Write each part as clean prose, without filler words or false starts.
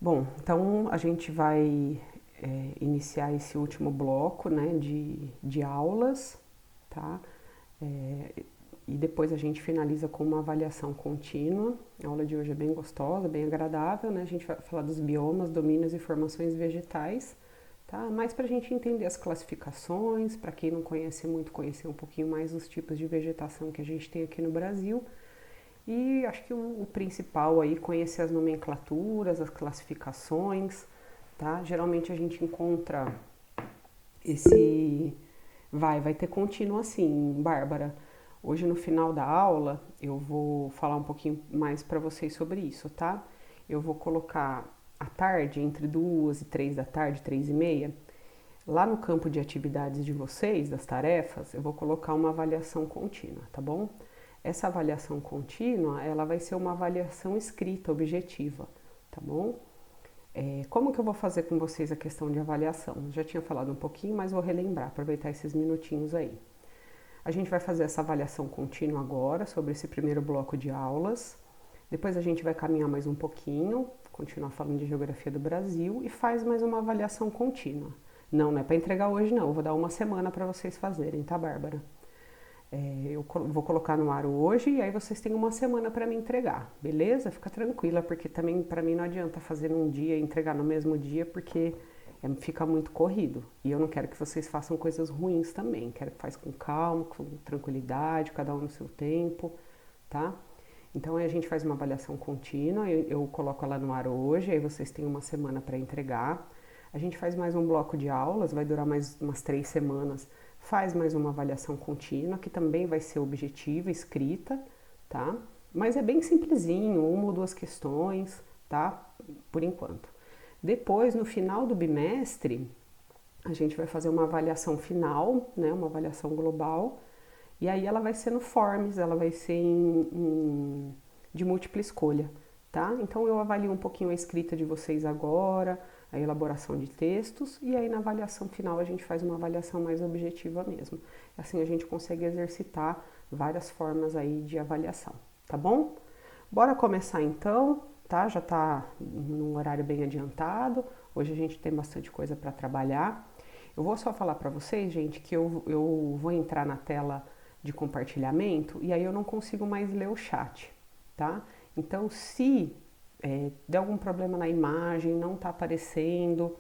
Bom, então a gente vai iniciar esse último bloco, né, de aulas, tá? E depois a gente finaliza com uma avaliação contínua. A aula de hoje é bem gostosa, bem agradável, né? A gente vai falar dos biomas, domínios e formações vegetais, tá? Mais para a gente entender as classificações, para quem não conhece muito, conhecer um pouquinho mais os tipos de vegetação que a gente tem aqui no Brasil. E acho que o principal aí, conhecer as nomenclaturas, as classificações, tá? Geralmente a gente encontra esse... Vai ter contínuo assim, Bárbara. Hoje no final da aula eu vou falar um pouquinho mais para vocês sobre isso, tá? Eu vou colocar à tarde, entre 2 e 3 da tarde, 3 e meia, lá no campo de atividades de vocês, das tarefas, eu vou colocar uma avaliação contínua, tá bom? Essa avaliação contínua, ela vai ser uma avaliação escrita, objetiva, tá bom? Como que eu vou fazer com vocês a questão de avaliação? Eu já tinha falado um pouquinho, mas vou relembrar, aproveitar esses minutinhos aí. A gente vai fazer essa avaliação contínua agora, sobre esse primeiro bloco de aulas. Depois a gente vai caminhar mais um pouquinho, continuar falando de geografia do Brasil e faz mais uma avaliação contínua. Não é para entregar hoje não, eu vou dar uma semana para vocês fazerem, tá, Bárbara? Eu vou colocar no ar hoje e aí vocês têm uma semana para me entregar, beleza? Fica tranquila, porque também para mim não adianta fazer num dia e entregar no mesmo dia, porque fica muito corrido. E eu não quero que vocês façam coisas ruins também. Quero que façam com calma, com tranquilidade, cada um no seu tempo, tá? Então aí a gente faz uma avaliação contínua, eu coloco ela no ar hoje, aí vocês têm uma semana para entregar. A gente faz mais um bloco de aulas, vai durar mais umas 3 semanas, faz mais uma avaliação contínua, que também vai ser objetiva, escrita, tá? Mas é bem simplesinho, 1 ou 2 questões, tá? Por enquanto. Depois, no final do bimestre, a gente vai fazer uma avaliação final, né? Uma avaliação global, e aí ela vai ser no Forms, ela vai ser de múltipla escolha, tá? Então eu avalio um pouquinho a escrita de vocês agora, a elaboração de textos, e aí na avaliação final a gente faz uma avaliação mais objetiva mesmo. Assim a gente consegue exercitar várias formas aí de avaliação, tá bom? Bora começar então, tá? Já tá num horário bem adiantado, hoje a gente tem bastante coisa para trabalhar. Eu vou só falar para vocês, gente, que eu vou entrar na tela de compartilhamento e aí eu não consigo mais ler o chat, tá? Então se der algum problema na imagem, não está aparecendo,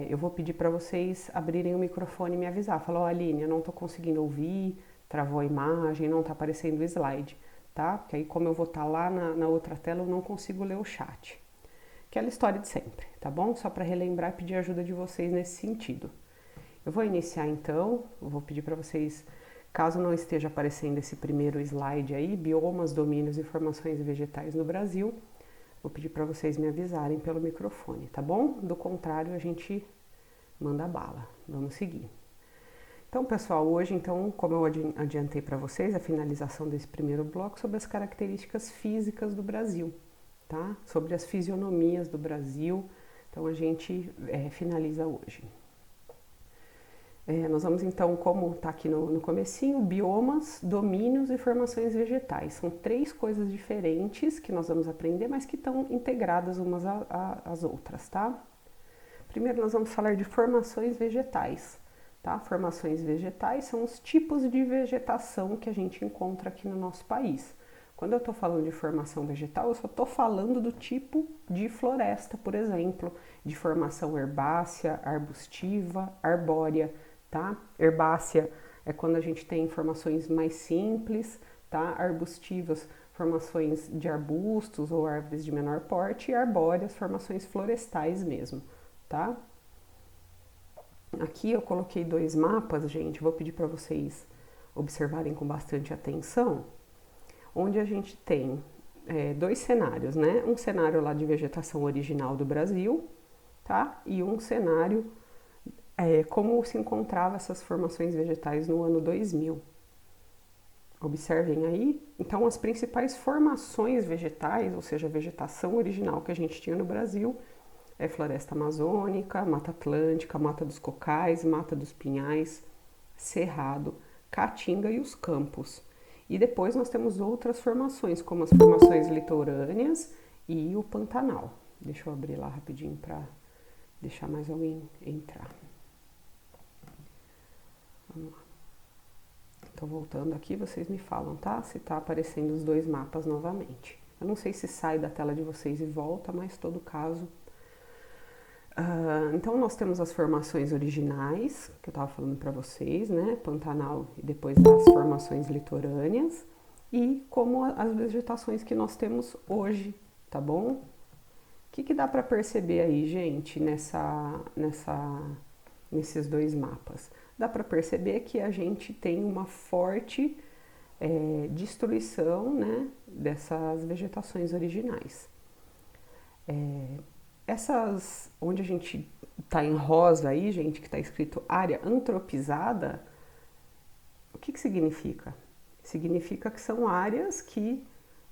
eu vou pedir para vocês abrirem o microfone e me avisar. Falar, ó, Aline, eu não estou conseguindo ouvir, travou a imagem, não está aparecendo o slide, tá? Porque aí como eu vou estar lá na outra tela, eu não consigo ler o chat. Aquela história de sempre, tá bom? Só para relembrar e pedir ajuda de vocês nesse sentido. Eu vou iniciar então, eu vou pedir para vocês, caso não esteja aparecendo esse primeiro slide aí, biomas, domínios e formações vegetais no Brasil, vou pedir para vocês me avisarem pelo microfone, tá bom? Do contrário, a gente manda bala. Vamos seguir. Então, pessoal, hoje, então, como eu adiantei para vocês, a finalização desse primeiro bloco sobre as características físicas do Brasil, tá? Sobre as fisionomias do Brasil. Então, a gente finaliza hoje. Nós vamos então, como está aqui no comecinho, biomas, domínios e formações vegetais. São 3 coisas diferentes que nós vamos aprender, mas que estão integradas umas às outras, tá? Primeiro nós vamos falar de formações vegetais, tá? Formações vegetais são os tipos de vegetação que a gente encontra aqui no nosso país. Quando eu estou falando de formação vegetal, eu só estou falando do tipo de floresta, por exemplo, de formação herbácea, arbustiva, arbórea, tá? Herbácea é quando a gente tem formações mais simples, tá? Arbustivas, formações de arbustos ou árvores de menor porte, e arbóreas, formações florestais mesmo, tá? Aqui eu coloquei 2 mapas, gente, vou pedir para vocês observarem com bastante atenção, onde a gente tem 2 cenários, né? Um cenário lá de vegetação original do Brasil, tá? E um cenário como se encontravam essas formações vegetais no ano 2000. Observem aí. Então, as principais formações vegetais, ou seja, a vegetação original que a gente tinha no Brasil, é floresta amazônica, mata atlântica, mata dos cocais, mata dos pinhais, cerrado, caatinga e os campos. E depois nós temos outras formações, como as formações litorâneas e o Pantanal, Deixa eu abrir lá rapidinho para deixar mais alguém entrar. Vamos lá. Tô voltando aqui, vocês me falam, tá? Se tá aparecendo os dois mapas novamente. Eu não sei se sai da tela de vocês e volta, mas todo caso. Então nós temos as formações originais, que eu tava falando para vocês, né? Pantanal e depois as formações litorâneas. E como as vegetações que nós temos hoje, tá bom? O que dá para perceber aí, gente, nesses dois mapas? Dá para perceber que a gente tem uma forte destruição, né, dessas vegetações originais. Essas, onde a gente tá em rosa aí, gente, que tá escrito área antropizada, o que significa? Significa que são áreas que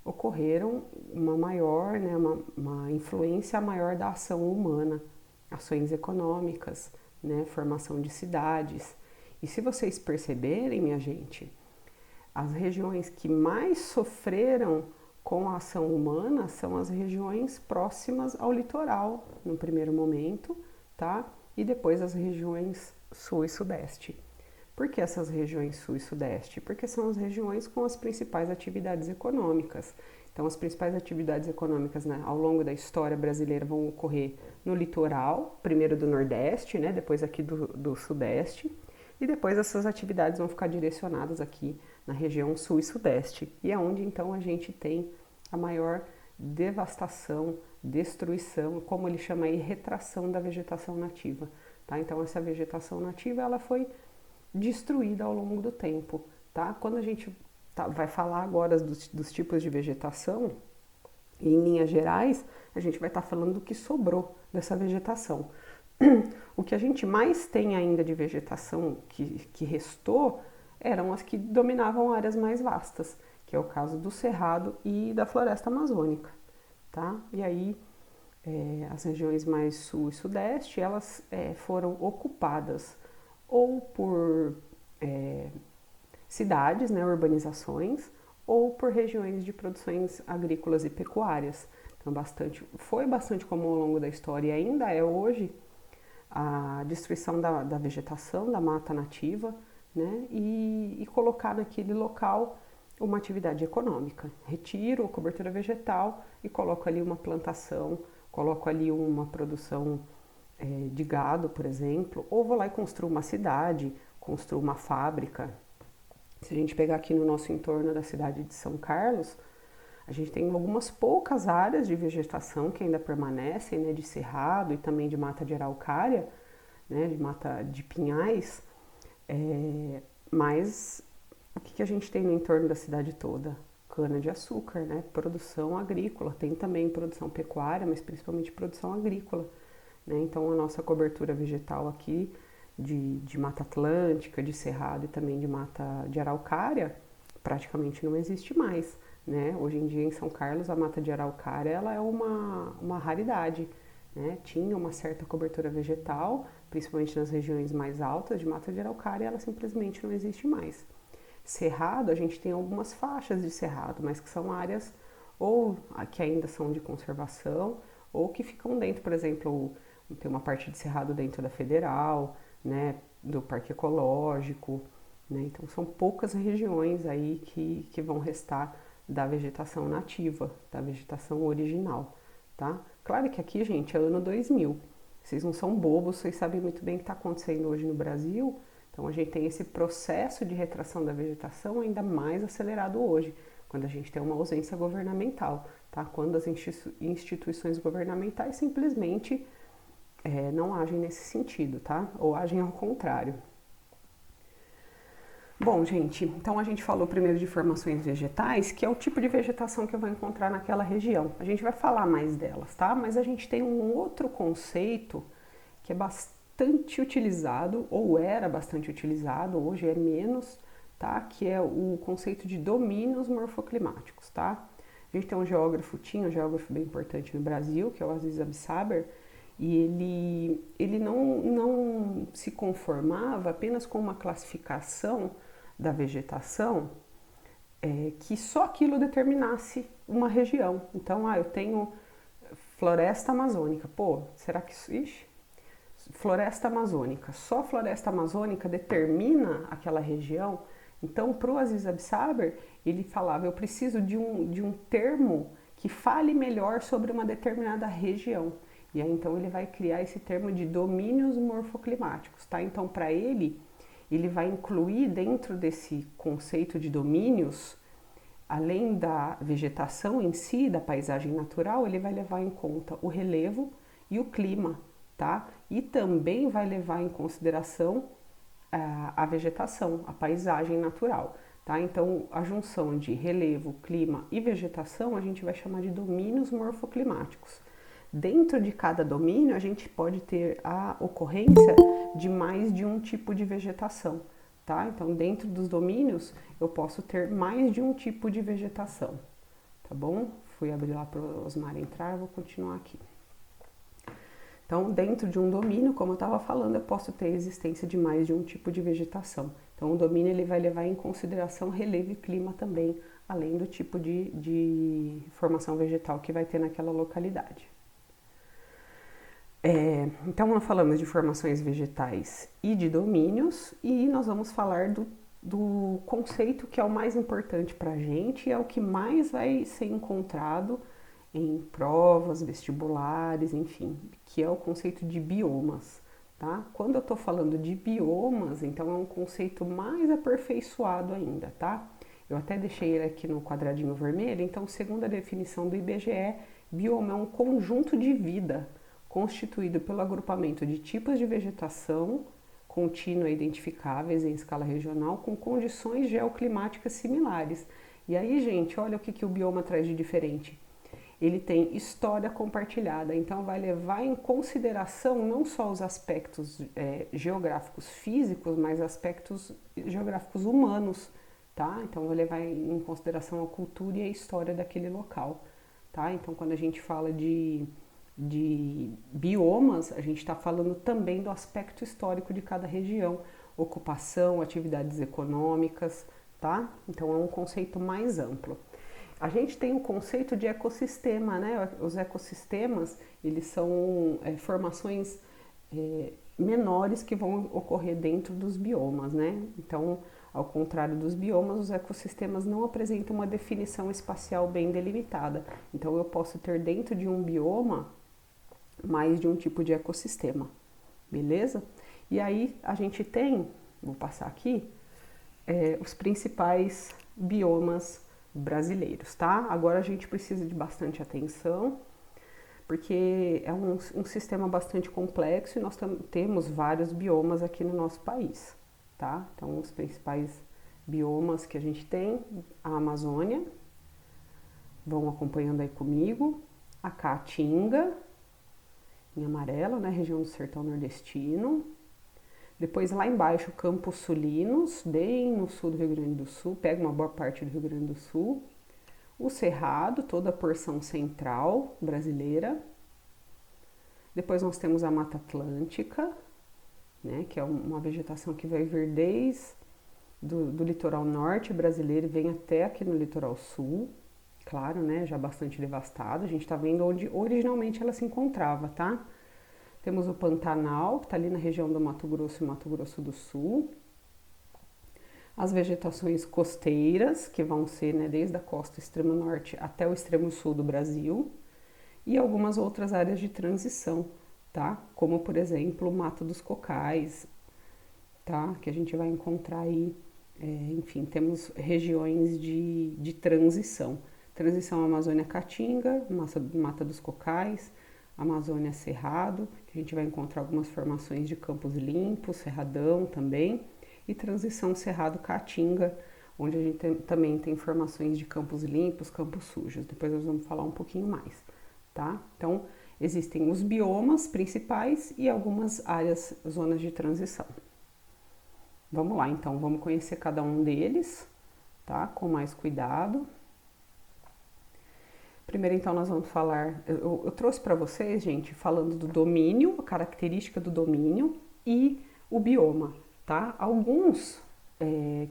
ocorreram uma maior, né, uma influência maior da ação humana, ações econômicas, né, formação de cidades. E se vocês perceberem, minha gente, as regiões que mais sofreram com a ação humana são as regiões próximas ao litoral, no primeiro momento, tá? E depois as regiões sul e sudeste. Por que essas regiões sul e sudeste? Porque são as regiões com as principais atividades econômicas. Então, as principais atividades econômicas, né, ao longo da história brasileira vão ocorrer no litoral, primeiro do Nordeste, né, depois aqui do Sudeste, e depois essas atividades vão ficar direcionadas aqui na região sul e sudeste. E é onde então a gente tem a maior devastação, destruição, como ele chama aí, retração da vegetação nativa. Tá? Então, essa vegetação nativa ela foi destruída ao longo do tempo, tá? Quando a gente vai falar agora dos tipos de vegetação, em linhas gerais, a gente vai estar falando do que sobrou dessa vegetação. O que a gente mais tem ainda de vegetação que restou eram as que dominavam áreas mais vastas, que é o caso do cerrado e da floresta amazônica, tá? E aí, as regiões mais sul e sudeste, elas foram ocupadas ou por cidades, né, urbanizações, ou por regiões de produções agrícolas e pecuárias. Então, foi bastante comum ao longo da história e ainda é hoje a destruição da vegetação, da mata nativa, né, e colocar naquele local uma atividade econômica. Retiro a cobertura vegetal e coloco ali uma plantação, coloco ali uma produção de gado, por exemplo, ou vou lá e construo uma cidade, construo uma fábrica. Se a gente pegar aqui no nosso entorno da cidade de São Carlos, a gente tem algumas poucas áreas de vegetação que ainda permanecem, né, de cerrado e também de mata de araucária, né, de mata de pinhais, mas o que a gente tem no entorno da cidade toda? Cana-de-açúcar, né, produção agrícola, tem também produção pecuária, mas principalmente produção agrícola. Né? Então, a nossa cobertura vegetal aqui de mata atlântica, de cerrado e também de mata de araucária praticamente não existe mais. Né? Hoje em dia, em São Carlos, a mata de araucária ela é uma raridade. Né? Tinha uma certa cobertura vegetal, principalmente nas regiões mais altas de mata de araucária, ela simplesmente não existe mais. Cerrado, a gente tem algumas faixas de cerrado, mas que são áreas ou que ainda são de conservação ou que ficam dentro, por exemplo, tem uma parte de cerrado dentro da Federal, né, do Parque Ecológico, né? Então são poucas regiões aí que vão restar da vegetação nativa, da vegetação original, tá? Claro que aqui, gente, é ano 2000, vocês não são bobos, vocês sabem muito bem o que está acontecendo hoje no Brasil, então a gente tem esse processo de retração da vegetação ainda mais acelerado hoje, quando a gente tem uma ausência governamental, tá? Quando as instituições governamentais simplesmente não agem nesse sentido, tá? Ou agem ao contrário. Bom, gente, então a gente falou primeiro de formações vegetais, que é o tipo de vegetação que eu vou encontrar naquela região. A gente vai falar mais delas, tá? Mas a gente tem um outro conceito que é bastante utilizado, ou era bastante utilizado, hoje é menos, tá? Que é o conceito de domínios morfoclimáticos, tá? A gente tem um geógrafo bem importante no Brasil, que é o Aziz Absaber, e ele não se conformava apenas com uma classificação da vegetação que só aquilo determinasse uma região. Então, eu tenho floresta amazônica. Pô, será que isso... Ixi, floresta amazônica. Só floresta amazônica determina aquela região? Então, para o Aziz Absaber, ele falava, eu preciso de um termo que fale melhor sobre uma determinada região. E aí, então, ele vai criar esse termo de domínios morfoclimáticos, tá? Então, para ele vai incluir dentro desse conceito de domínios, além da vegetação em si, da paisagem natural, ele vai levar em conta o relevo e o clima, tá? E também vai levar em consideração a vegetação, a paisagem natural, tá? Então, a junção de relevo, clima e vegetação a gente vai chamar de domínios morfoclimáticos. Dentro de cada domínio, a gente pode ter a ocorrência de mais de um tipo de vegetação, tá? Então, dentro dos domínios, eu posso ter mais de um tipo de vegetação, tá bom? Fui abrir lá para o Osmar entrar, vou continuar aqui. Então, dentro de um domínio, como eu estava falando, eu posso ter a existência de mais de um tipo de vegetação. Então, o domínio ele vai levar em consideração relevo e clima também, além do tipo de formação vegetal que vai ter naquela localidade. Então, nós falamos de formações vegetais e de domínios, e nós vamos falar do conceito que é o mais importante para a gente e é o que mais vai ser encontrado em provas, vestibulares, enfim, que é o conceito de biomas, tá? Quando eu estou falando de biomas, então é um conceito mais aperfeiçoado ainda, tá? Eu até deixei ele aqui no quadradinho vermelho, então, segundo a definição do IBGE, bioma é um conjunto de vida constituído pelo agrupamento de tipos de vegetação contínua identificáveis em escala regional com condições geoclimáticas similares. E aí, gente, olha o que o bioma traz de diferente. Ele tem história compartilhada, então vai levar em consideração não só os aspectos geográficos físicos, mas aspectos geográficos humanos, tá? Então vai levar em consideração a cultura e a história daquele local, tá? Então quando a gente fala de biomas, a gente está falando também do aspecto histórico de cada região, ocupação, atividades econômicas, tá? Então é um conceito mais amplo. A gente tem o conceito de ecossistema, né? Os ecossistemas, eles são formações menores que vão ocorrer dentro dos biomas, né? Então, ao contrário dos biomas, os ecossistemas não apresentam uma definição espacial bem delimitada. Então, eu posso ter dentro de um bioma mais de um tipo de ecossistema, beleza? E aí a gente tem, vou passar aqui, os principais biomas brasileiros, tá? Agora a gente precisa de bastante atenção, porque é um sistema bastante complexo e nós temos vários biomas aqui no nosso país, tá? Então, os principais biomas que a gente tem, a Amazônia, vão acompanhando aí comigo, a Caatinga, em amarelo, né, região do sertão nordestino. Depois lá embaixo, Campos Sulinos, bem no sul do Rio Grande do Sul, pega uma boa parte do Rio Grande do Sul. O Cerrado, toda a porção central brasileira. Depois nós temos a Mata Atlântica, né, que é uma vegetação que vai vir desde do litoral norte brasileiro e vem até aqui no litoral sul. Claro, né, já bastante devastada. A gente está vendo onde originalmente ela se encontrava, tá? Temos o Pantanal, que está ali na região do Mato Grosso e Mato Grosso do Sul. As vegetações costeiras, que vão ser, né, desde a costa extremo norte até o extremo sul do Brasil. E algumas outras áreas de transição, tá? Como, por exemplo, o Mato dos Cocais, tá? Que a gente vai encontrar aí, enfim, temos regiões de transição. Transição Amazônia-Caatinga, Mata dos Cocais, Amazônia Cerrado, que a gente vai encontrar algumas formações de campos limpos, Cerradão também, e transição Cerrado-Caatinga, onde a gente também tem formações de campos limpos, campos sujos. Depois nós vamos falar um pouquinho mais, tá? Então, existem os biomas principais e algumas áreas, zonas de transição. Vamos lá, então, vamos conhecer cada um deles, tá? Com mais cuidado. Primeiro, então, nós vamos falar... Eu trouxe para vocês, gente, falando do domínio, a característica do domínio e o bioma, tá? Alguns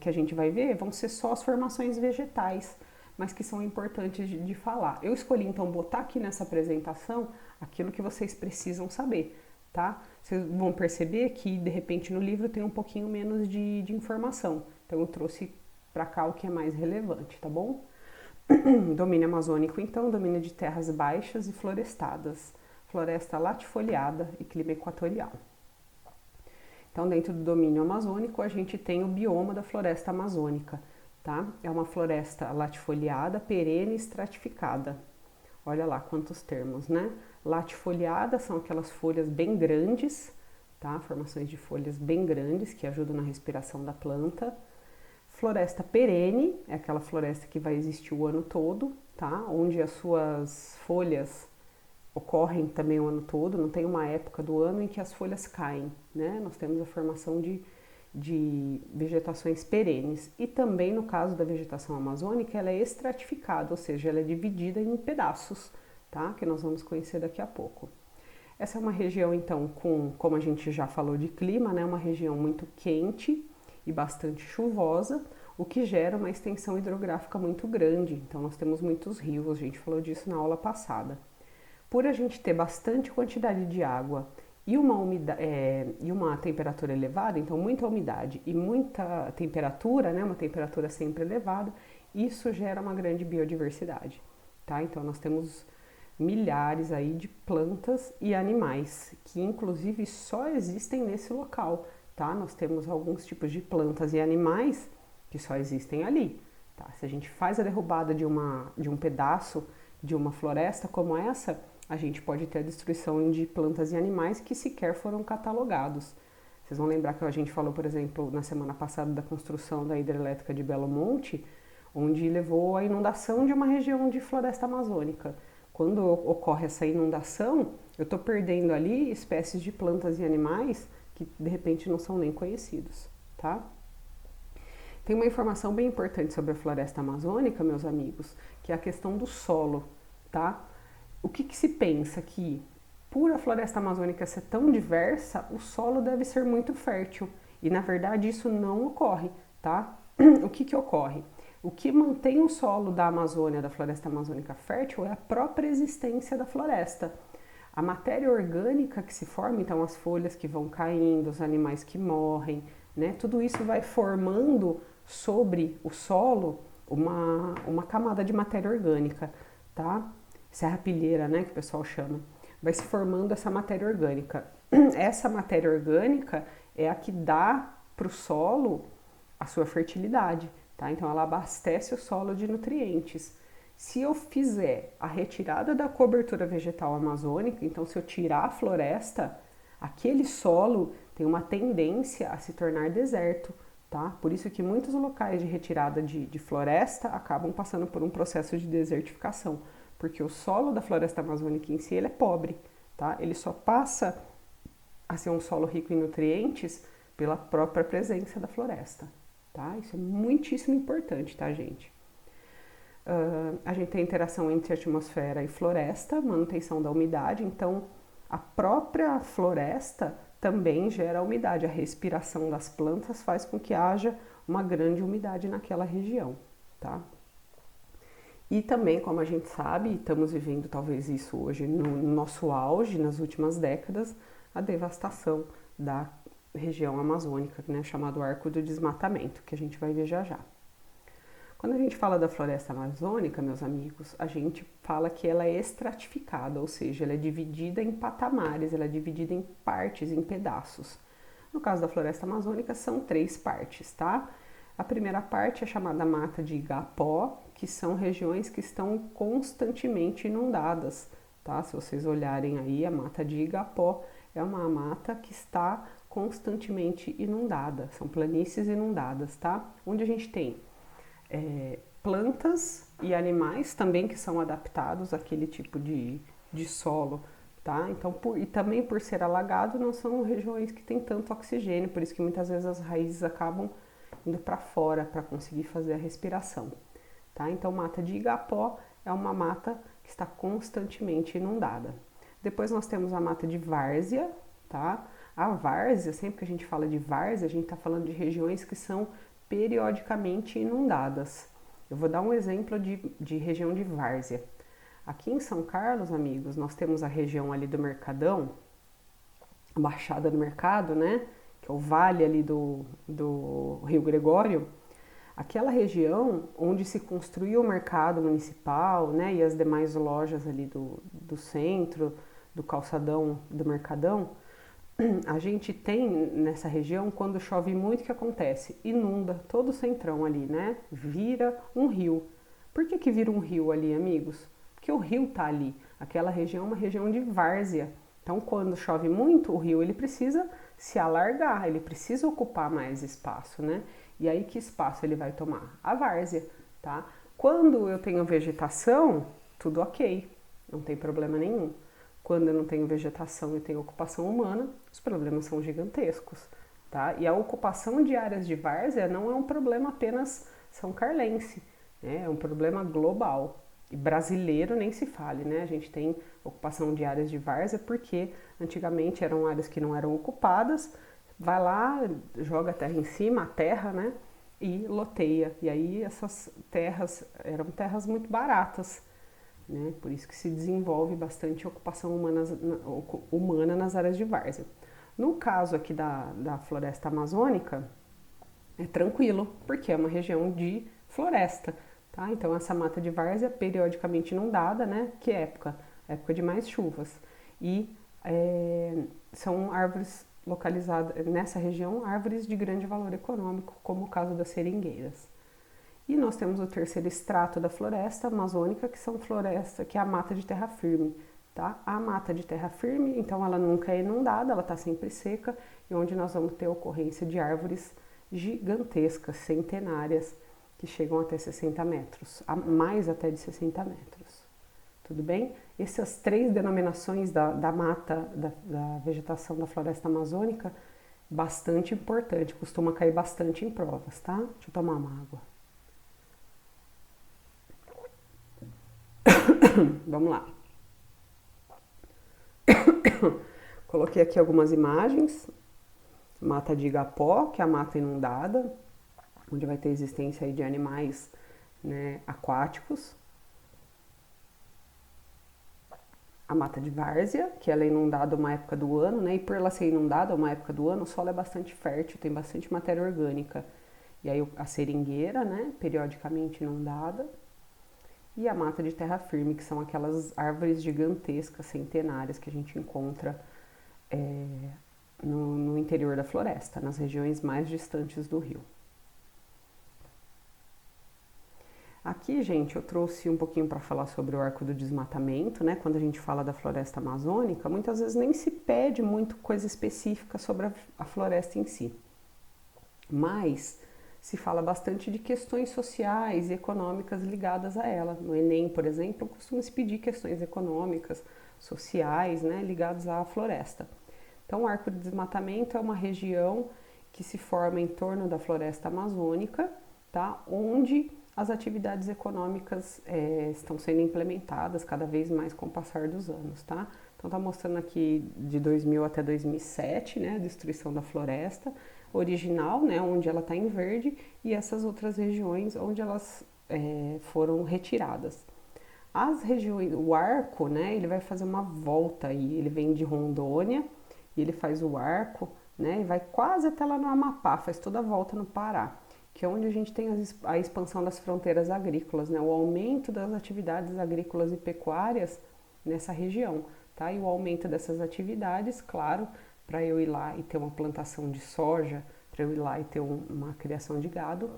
que a gente vai ver vão ser só as formações vegetais, mas que são importantes de falar. Eu escolhi então botar aqui nessa apresentação aquilo que vocês precisam saber, tá? Vocês vão perceber que de repente no livro tem um pouquinho menos de informação, então eu trouxe para cá o que é mais relevante, tá bom? Domínio amazônico, então, domínio de terras baixas e florestadas, floresta latifoliada e clima equatorial. Então, dentro do domínio amazônico, a gente tem o bioma da floresta amazônica, tá? É uma floresta latifoliada, perene e estratificada. Olha lá quantos termos, né? Latifoliada são aquelas folhas bem grandes, tá? Formações de folhas bem grandes que ajudam na respiração da planta. Floresta perene é aquela floresta que vai existir o ano todo, tá? Onde as suas folhas ocorrem também o ano todo, não tem uma época do ano em que as folhas caem, né? Nós temos a formação de vegetações perenes. E também no caso da vegetação amazônica, ela é estratificada, ou seja, ela é dividida em pedaços, tá? Que nós vamos conhecer daqui a pouco. Essa é uma região, então, como a gente já falou de clima, né? Uma região muito quente e bastante chuvosa, o que gera uma extensão hidrográfica muito grande. Então, nós temos muitos rios, a gente falou disso na aula passada. Por a gente ter bastante quantidade de água e uma temperatura elevada, então muita umidade e muita temperatura, né, uma temperatura sempre elevada, isso gera uma grande biodiversidade, tá? Então, nós temos milhares aí de plantas e animais que, inclusive, só existem nesse local, tá? Nós temos alguns tipos de plantas e animais que só existem ali, tá? Se a gente faz a derrubada de um pedaço de uma floresta como essa, a gente pode ter a destruição de plantas e animais que sequer foram catalogados. Vocês vão lembrar que a gente falou, por exemplo, na semana passada da construção da hidrelétrica de Belo Monte, onde levou à inundação de uma região de floresta amazônica. Quando ocorre essa inundação, eu estou perdendo ali espécies de plantas e animais que de repente não são nem conhecidos, tá? Tem uma informação bem importante sobre a floresta amazônica, meus amigos, que é a questão do solo, tá? O que se pensa que, por a floresta amazônica ser tão diversa, o solo deve ser muito fértil. E, na verdade, isso não ocorre, tá? O que ocorre? O que mantém o solo da Amazônia, da floresta amazônica fértil, é a própria existência da floresta. A matéria orgânica que se forma, então as folhas que vão caindo, os animais que morrem, né? Tudo isso vai formando sobre o solo uma camada de matéria orgânica, tá? Serrapilheira, né, que o pessoal chama, vai se formando essa matéria orgânica. Essa matéria orgânica é a que dá para o solo a sua fertilidade, tá? Então ela abastece o solo de nutrientes. Se eu fizer a retirada da cobertura vegetal amazônica, então se eu tirar a floresta, aquele solo tem uma tendência a se tornar deserto, tá? Por isso que muitos locais de retirada de floresta acabam passando por um processo de desertificação, porque o solo da floresta amazônica em si ele é pobre, tá? Ele só passa a ser um solo rico em nutrientes pela própria presença da floresta, tá? Isso é muitíssimo importante, tá, gente? A gente tem interação entre atmosfera e floresta, manutenção da umidade, então a própria floresta também gera umidade. A respiração das plantas faz com que haja uma grande umidade naquela região, tá? E também, como a gente sabe, estamos vivendo talvez isso hoje no nosso auge, nas últimas décadas, a devastação da região amazônica, né, chamado Arco do Desmatamento, que a gente vai ver já já. Quando a gente fala da floresta amazônica, meus amigos, a gente fala que ela é estratificada, ou seja, ela é dividida em patamares, ela é dividida em partes, em pedaços. No caso da floresta amazônica, são 3 partes, tá? A primeira parte é chamada Mata de Igapó, que são regiões que estão constantemente inundadas, tá? Se vocês olharem aí, a Mata de Igapó é uma mata que está constantemente inundada, são planícies inundadas, tá? Onde a gente tem plantas e animais também que são adaptados àquele tipo de solo, tá? Então, e também por ser alagado, não são regiões que têm tanto oxigênio, por isso que muitas vezes as raízes acabam indo para fora para conseguir fazer a respiração, tá? Então, Mata de Igapó é uma mata que está constantemente inundada. Depois nós temos a Mata de Várzea, tá? A várzea, sempre que a gente fala de várzea, a gente está falando de regiões que são periodicamente inundadas. Eu vou dar um exemplo de região de várzea. Aqui em São Carlos, amigos, nós temos a região ali do Mercadão, a Baixada do Mercado, né? Que é o vale ali do Rio Gregório. Aquela região onde se construiu o mercado municipal, né? E as demais lojas ali do centro, do calçadão, do Mercadão, a gente tem nessa região, quando chove muito, o que acontece? Inunda todo o centrão ali, né? Vira um rio. Por que vira um rio ali, amigos? Porque o rio tá ali. Aquela região é uma região de várzea. Então, quando chove muito, o rio ele precisa se alargar, ele precisa ocupar mais espaço, né? E aí, que espaço ele vai tomar? A várzea, tá? Quando eu tenho vegetação, tudo ok, não tem problema nenhum. Quando eu não tenho vegetação e tenho ocupação humana, os problemas são gigantescos, tá? E a ocupação de áreas de várzea não é um problema apenas são carlense, né? É um problema global. E brasileiro nem se fale, né? A gente tem ocupação de áreas de várzea porque antigamente eram áreas que não eram ocupadas, vai lá, joga a terra em cima, a terra, né? E loteia. E aí essas terras eram terras muito baratas, né? Por isso que se desenvolve bastante ocupação humana nas áreas de várzea. No caso aqui da floresta amazônica, é tranquilo, porque é uma região de floresta, tá? Então essa mata de várzea periodicamente inundada, né? Que época? Época de mais chuvas. E são árvores localizadas nessa região, árvores de grande valor econômico, como o caso das seringueiras. E nós temos o terceiro estrato da floresta amazônica, que é a mata de terra firme, tá? A mata de terra firme, então ela nunca é inundada, ela está sempre seca, e onde nós vamos ter a ocorrência de árvores gigantescas, centenárias, que chegam até 60 metros, a mais até de 60 metros. Tudo bem? Essas três denominações da mata, da vegetação da floresta amazônica, bastante importante, costuma cair bastante em provas, tá? Deixa eu tomar uma água. Vamos lá. Coloquei aqui algumas imagens. Mata de Igapó, que é a mata inundada, onde vai ter existência aí de animais, né, aquáticos. A mata de várzea, que ela é inundada uma época do ano, né? E por ela ser inundada uma época do ano, o solo é bastante fértil, tem bastante matéria orgânica. E aí a seringueira, né, periodicamente inundada. E a mata de terra firme, que são aquelas árvores gigantescas, centenárias, que a gente encontra no interior da floresta, nas regiões mais distantes do rio. Aqui, gente, eu trouxe um pouquinho para falar sobre o arco do desmatamento, né? Quando a gente fala da floresta amazônica, muitas vezes nem se pede muito coisa específica sobre a floresta em si. Mas se fala bastante de questões sociais e econômicas ligadas a ela. No Enem, por exemplo, costuma se pedir questões econômicas, sociais, né, ligadas à floresta. Então, o arco de desmatamento é uma região que se forma em torno da floresta amazônica, tá? Onde as atividades econômicas estão sendo implementadas cada vez mais com o passar dos anos, tá? Então, tá mostrando aqui de 2000 até 2007, né, a destruição da floresta original, né, onde ela está em verde, e essas outras regiões onde elas foram retiradas. As regiões, o arco, né, ele vai fazer uma volta aí, ele vem de Rondônia e ele faz o arco, né, e vai quase até lá no Amapá, faz toda a volta no Pará, que é onde a gente tem a expansão das fronteiras agrícolas, né, o aumento das atividades agrícolas e pecuárias nessa região, tá? E o aumento dessas atividades, claro, para eu ir lá e ter uma plantação de soja, para eu ir lá e ter uma criação de gado,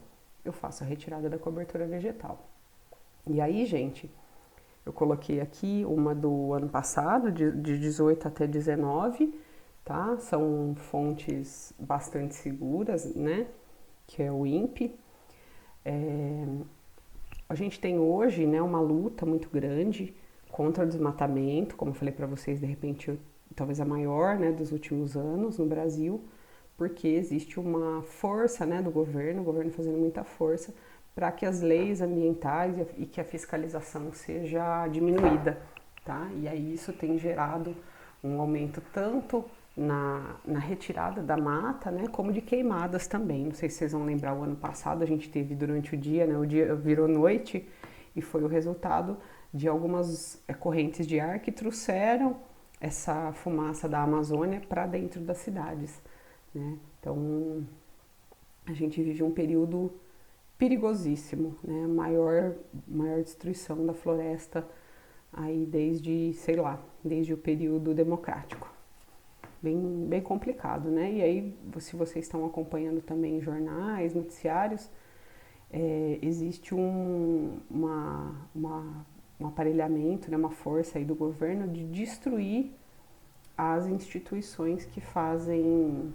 eu faço a retirada da cobertura vegetal. E aí, gente, eu coloquei aqui uma do ano passado, de 18 até 19, tá? São fontes bastante seguras, né? Que é o INPE. A gente tem hoje, né, uma luta muito grande contra o desmatamento, como eu falei para vocês, de repente, talvez a maior, né, dos últimos anos no Brasil, porque existe uma força, né, do governo, o governo fazendo muita força para que as leis ambientais e que a fiscalização seja diminuída, tá? E aí isso tem gerado um aumento tanto na retirada da mata, né, como de queimadas também. Não sei se vocês vão lembrar, o ano passado a gente teve durante o dia, né, o dia virou noite e foi o resultado de algumas correntes de ar que trouxeram essa fumaça da Amazônia para dentro das cidades, né? Então a gente vive um período perigosíssimo, né? Maior destruição da floresta aí desde, sei lá, desde o período democrático. Bem complicado, né? E aí, se vocês estão acompanhando também jornais, noticiários, existe um aparelhamento, né, uma força aí do governo de destruir as instituições que fazem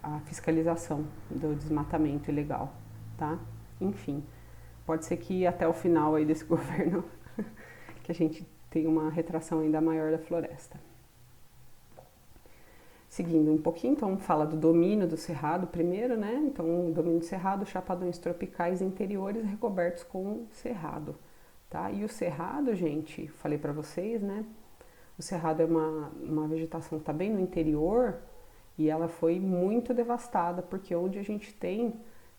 a fiscalização do desmatamento ilegal, tá? Enfim, pode ser que até o final aí desse governo que a gente tenha uma retração ainda maior da floresta. Seguindo um pouquinho, então fala do domínio do cerrado primeiro, né? Então, o domínio do cerrado, chapadões tropicais interiores recobertos com cerrado, tá? E o cerrado, gente, falei para vocês, né? O cerrado é uma vegetação que está bem no interior e ela foi muito devastada, porque onde a gente tem,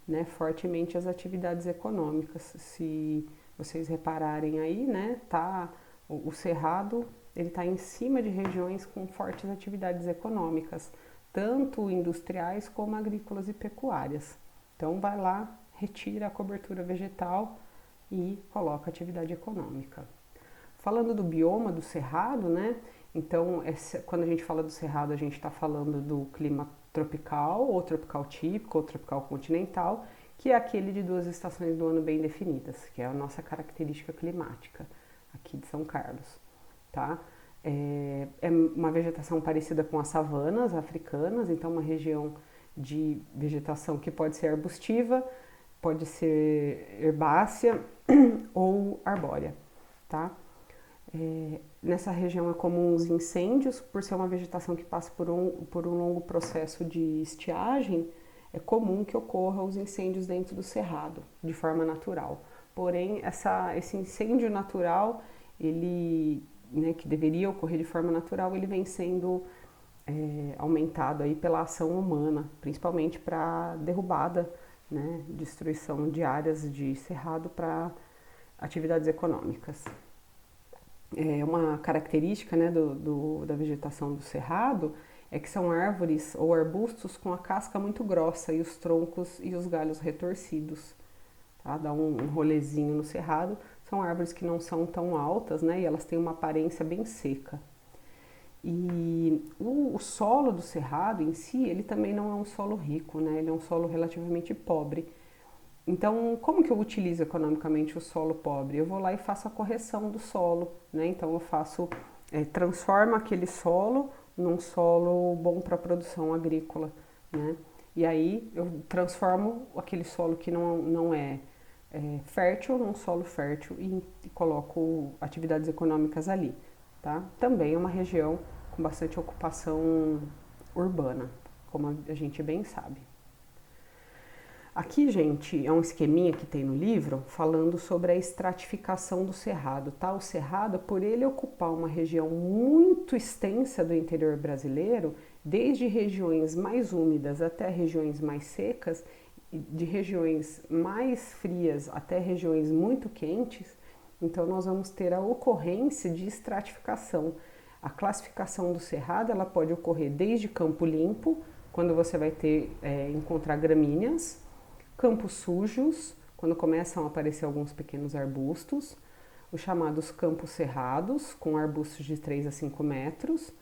né, fortemente as atividades econômicas. Se vocês repararem aí, né, tá, o cerrado ele está em cima de regiões com fortes atividades econômicas, tanto industriais como agrícolas e pecuárias. Então vai lá, retira a cobertura vegetal e coloca atividade econômica. Falando do bioma do cerrado, né? Então, quando a gente fala do cerrado, a gente está falando do clima tropical, ou tropical típico, ou tropical continental, que é aquele de 2 estações do ano bem definidas, que é a nossa característica climática aqui de São Carlos, tá? É uma vegetação parecida com as savanas africanas, então uma região de vegetação que pode ser arbustiva, pode ser herbácea ou arbórea, tá? Nessa região é comum os incêndios, por ser uma vegetação que passa por um longo processo de estiagem, é comum que ocorram os incêndios dentro do cerrado, de forma natural. Porém, esse incêndio natural, ele, né, que deveria ocorrer de forma natural, ele vem sendo aumentado aí pela ação humana, principalmente para derrubada, né, destruição de áreas de cerrado para atividades econômicas. Uma característica, né, da vegetação do cerrado é que são árvores ou arbustos com a casca muito grossa e os troncos e os galhos retorcidos. Tá? Dá um rolezinho no cerrado. São árvores que não são tão altas, né, e elas têm uma aparência bem seca. E o solo do cerrado em si, ele também não é um solo rico, né, ele é um solo relativamente pobre. Então, como que eu utilizo economicamente o solo pobre? Eu vou lá e faço a correção do solo, né? Então, eu transformo aquele solo num solo bom para a produção agrícola, né? E aí, eu transformo aquele solo que não é fértil num solo fértil e coloco atividades econômicas ali, tá? Também é uma região com bastante ocupação urbana, como a gente bem sabe. Aqui, gente, é um esqueminha que tem no livro falando sobre a estratificação do cerrado, tá? O cerrado, por ele ocupar uma região muito extensa do interior brasileiro, desde regiões mais úmidas até regiões mais secas, de regiões mais frias até regiões muito quentes, então nós vamos ter a ocorrência de estratificação. A classificação do cerrado, ela pode ocorrer desde campo limpo, quando você vai encontrar gramíneas, campos sujos, quando começam a aparecer alguns pequenos arbustos, os chamados campos cerrados, com arbustos de 3 a 5 metros,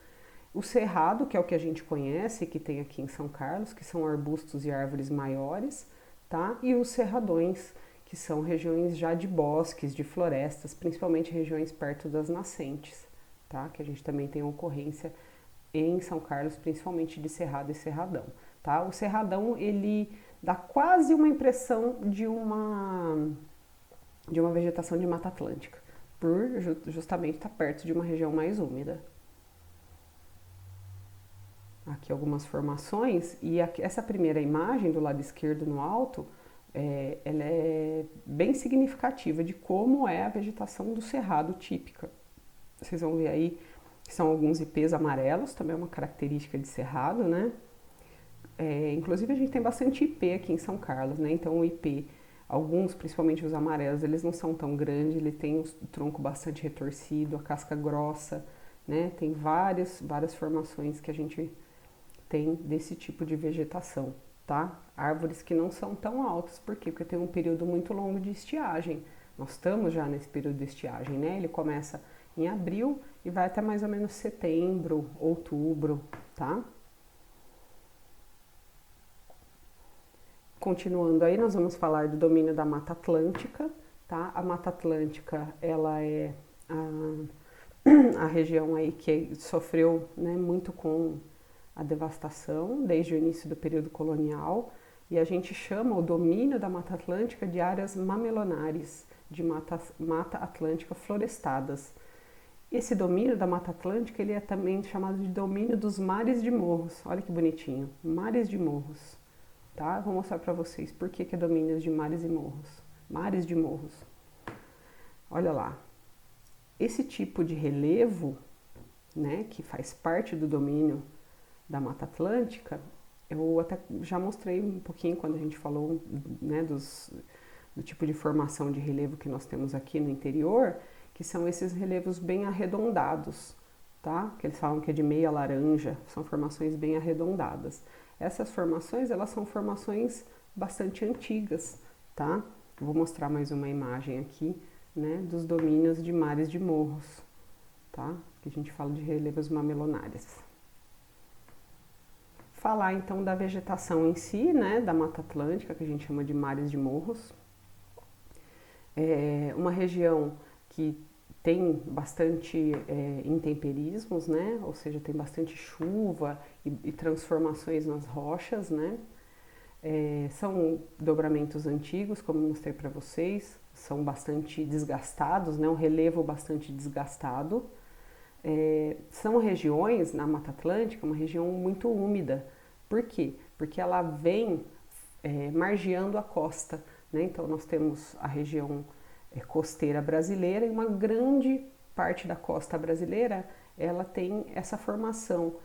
o cerrado, que é o que a gente conhece, que tem aqui em São Carlos, que são arbustos e árvores maiores, tá? E os cerradões, que são regiões já de bosques, de florestas, principalmente regiões perto das nascentes, tá? Que a gente também tem ocorrência em São Carlos, principalmente de cerrado e cerradão, tá? O cerradão, ele dá quase uma impressão de uma vegetação de Mata Atlântica, por justamente estar perto de uma região mais úmida. Aqui algumas formações, e essa primeira imagem do lado esquerdo no alto, ela é bem significativa de como é a vegetação do cerrado típica. Vocês vão ver aí que são alguns ipês amarelos, também é uma característica de Cerrado, né? Inclusive a gente tem bastante ipê aqui em São Carlos, né? Então o ipê, alguns, principalmente os amarelos, eles não são tão grandes, ele tem o tronco bastante retorcido, a casca grossa, né? Tem várias formações que a gente tem desse tipo de vegetação, tá? Árvores que não são tão altas, por quê? Porque tem um período muito longo de estiagem. Nós estamos já nesse período de estiagem, né? Ele começa em abril e vai até mais ou menos setembro, outubro, tá? Continuando aí, nós vamos falar do domínio da Mata Atlântica, tá? A Mata Atlântica, ela é a região aí que sofreu, né, muito com a devastação desde o início do período colonial, e a gente chama o domínio da Mata Atlântica de áreas mamelonares, de mata atlântica florestadas. Esse domínio da Mata Atlântica, ele é também chamado de domínio dos mares de morros. Olha que bonitinho, mares de morros, tá? Vou mostrar para vocês por que é domínio de mares e morros. Mares de morros. Olha lá. Esse tipo de relevo, né, que faz parte do domínio da Mata Atlântica, eu até já mostrei um pouquinho quando a gente falou, né, do tipo de formação de relevo que nós temos aqui no interior, que são esses relevos bem arredondados, tá? Que eles falam que é de meia laranja, são formações bem arredondadas. Essas formações, elas são formações bastante antigas, tá? Vou mostrar mais uma imagem aqui, né, dos domínios de mares de morros, tá? Que a gente fala de relevos mamelonares. Falar então da vegetação em si, né, da Mata Atlântica, que a gente chama de mares de morros. É uma região que tem bastante intemperismos, né, ou seja, tem bastante chuva e transformações nas rochas, né. São dobramentos antigos, como eu mostrei para vocês, são bastante desgastados, né, um relevo bastante desgastado. São regiões na Mata Atlântica, uma região muito úmida. Por quê? Porque ela vem margeando a costa, né? Então nós temos a região costeira brasileira e uma grande parte da costa brasileira ela tem essa formação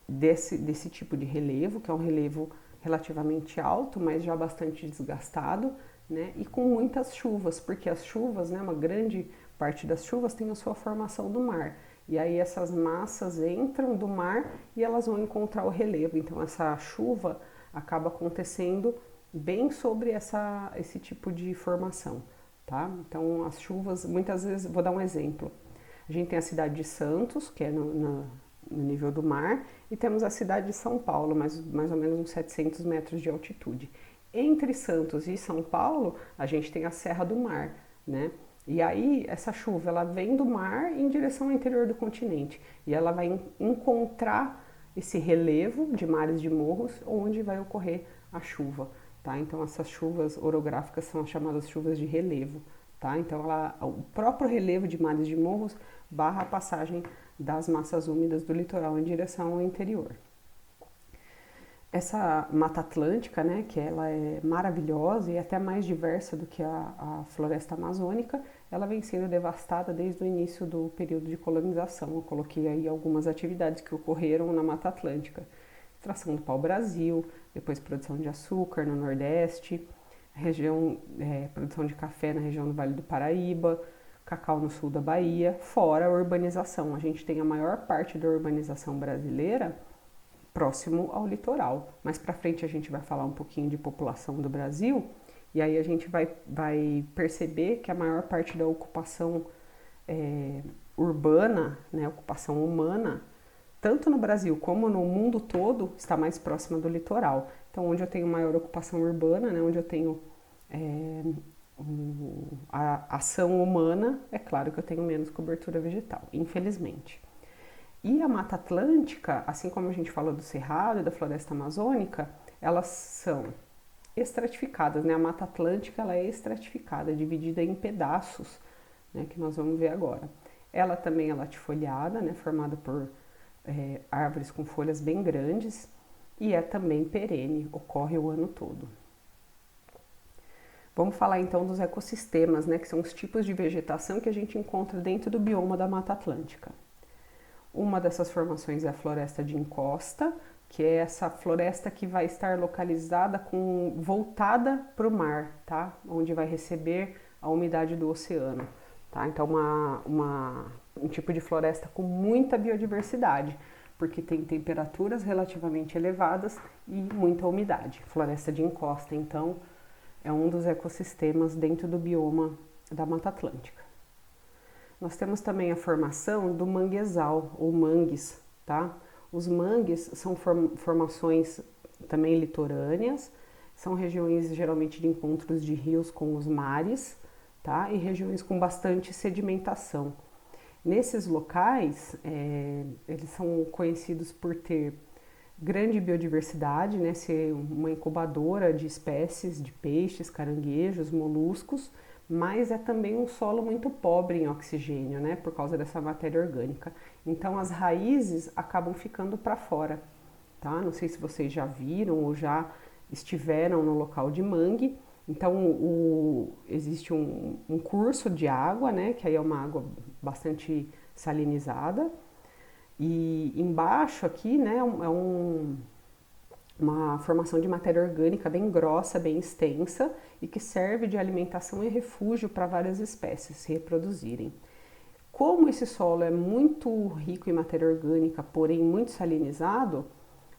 desse tipo de relevo, que é um relevo relativamente alto, mas já bastante desgastado, né? E com muitas chuvas, porque as chuvas, né, uma grande parte das chuvas tem a sua formação do mar. E aí essas massas entram do mar e elas vão encontrar o relevo. Então essa chuva acaba acontecendo bem sobre esse tipo de formação, tá? Então as chuvas, muitas vezes, vou dar um exemplo. A gente tem a cidade de Santos, que é no nível do mar, e temos a cidade de São Paulo, mais ou menos uns 700 metros de altitude. Entre Santos e São Paulo, a gente tem a Serra do Mar, né? E aí, essa chuva, ela vem do mar em direção ao interior do continente. E ela vai encontrar esse relevo de mares de morros, onde vai ocorrer a chuva, tá? Então, essas chuvas orográficas são as chamadas chuvas de relevo, tá? Então, o próprio relevo de mares de morros barra a passagem das massas úmidas do litoral em direção ao interior. Essa Mata Atlântica, né, que ela é maravilhosa e até mais diversa do que a floresta amazônica, ela vem sendo devastada desde o início do período de colonização. Eu coloquei aí algumas atividades que ocorreram na Mata Atlântica. Extração do pau-brasil, depois produção de açúcar no Nordeste, produção de café na região do Vale do Paraíba, cacau no sul da Bahia, fora a urbanização. A gente tem a maior parte da urbanização brasileira próximo ao litoral. Mais para frente a gente vai falar um pouquinho de população do Brasil e aí a gente vai perceber que a maior parte da ocupação urbana, né, ocupação humana, tanto no Brasil como no mundo todo, está mais próxima do litoral. Então, onde eu tenho maior ocupação urbana, né, onde eu tenho a ação humana, é claro que eu tenho menos cobertura vegetal, infelizmente. E a Mata Atlântica, assim como a gente falou do Cerrado e da Floresta Amazônica, elas são estratificadas, né? A Mata Atlântica ela é estratificada, dividida em pedaços, né? Que nós vamos ver agora. Ela também é latifoliada, né? Formada por árvores com folhas bem grandes e é também perene, ocorre o ano todo. Vamos falar então dos ecossistemas, né? Que são os tipos de vegetação que a gente encontra dentro do bioma da Mata Atlântica. Uma dessas formações é a floresta de encosta, que é essa floresta que vai estar localizada voltada para o mar, tá? Onde vai receber a umidade do oceano, tá? Então, um tipo de floresta com muita biodiversidade, porque tem temperaturas relativamente elevadas e muita umidade. Floresta de encosta, então, é um dos ecossistemas dentro do bioma da Mata Atlântica. Nós temos também a formação do manguezal, ou mangues, tá? Os mangues são formações também litorâneas, são regiões geralmente de encontros de rios com os mares, tá? E regiões com bastante sedimentação. Nesses locais, eles são conhecidos por ter grande biodiversidade, né? Ser uma incubadora de espécies de peixes, caranguejos, moluscos, mas é também um solo muito pobre em oxigênio, né, por causa dessa matéria orgânica. Então as raízes acabam ficando para fora, tá? Não sei se vocês já viram ou já estiveram no local de mangue. Então existe um curso de água, né, que aí é uma água bastante salinizada, e embaixo aqui, né, uma formação de matéria orgânica bem grossa, bem extensa e que serve de alimentação e refúgio para várias espécies se reproduzirem. Como esse solo é muito rico em matéria orgânica, porém muito salinizado,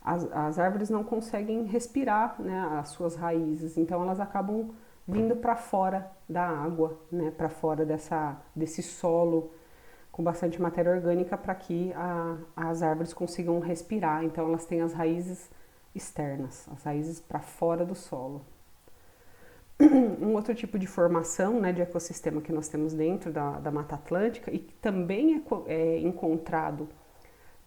as árvores não conseguem respirar, né, as suas raízes, então elas acabam vindo para fora da água, né, para fora desse solo com bastante matéria orgânica para que as árvores consigam respirar. Então elas têm as raízes externas, as raízes para fora do solo. Um outro tipo de formação, né, de ecossistema que nós temos dentro da Mata Atlântica e que também é encontrado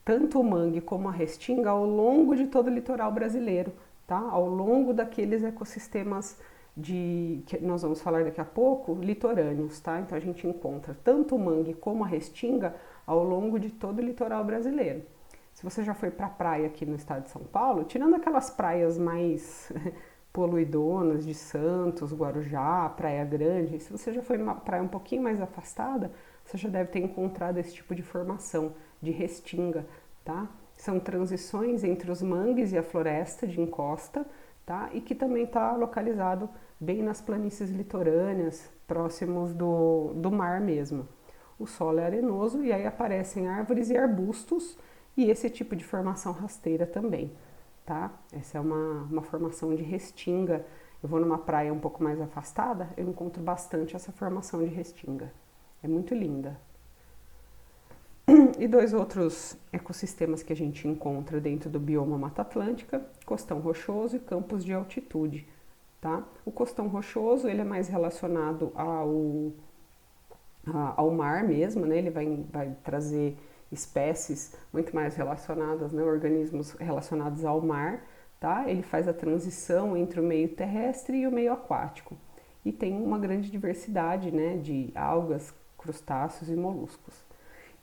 tanto o mangue como a restinga ao longo de todo o litoral brasileiro, tá? Ao longo daqueles ecossistemas que nós vamos falar daqui a pouco, litorâneos, tá? Então a gente encontra tanto o mangue como a restinga ao longo de todo o litoral brasileiro. Se você já foi para a praia aqui no estado de São Paulo, tirando aquelas praias mais poluidonas de Santos, Guarujá, Praia Grande, se você já foi numa praia um pouquinho mais afastada, você já deve ter encontrado esse tipo de formação de restinga, tá? São transições entre os mangues e a floresta de encosta, tá? E que também está localizado bem nas planícies litorâneas, próximos do mar mesmo. O solo é arenoso e aí aparecem árvores e arbustos e esse tipo de formação rasteira também, tá? Essa é uma formação de restinga. Eu vou numa praia um pouco mais afastada, eu encontro bastante essa formação de restinga. É muito linda. E dois outros ecossistemas que a gente encontra dentro do bioma Mata Atlântica, costão rochoso e campos de altitude, tá? O costão rochoso, ele é mais relacionado ao mar mesmo, né? Ele vai trazer espécies muito mais relacionadas, né? Organismos relacionados ao mar, tá? Ele faz a transição entre o meio terrestre e o meio aquático. E tem uma grande diversidade, né, de algas, crustáceos e moluscos.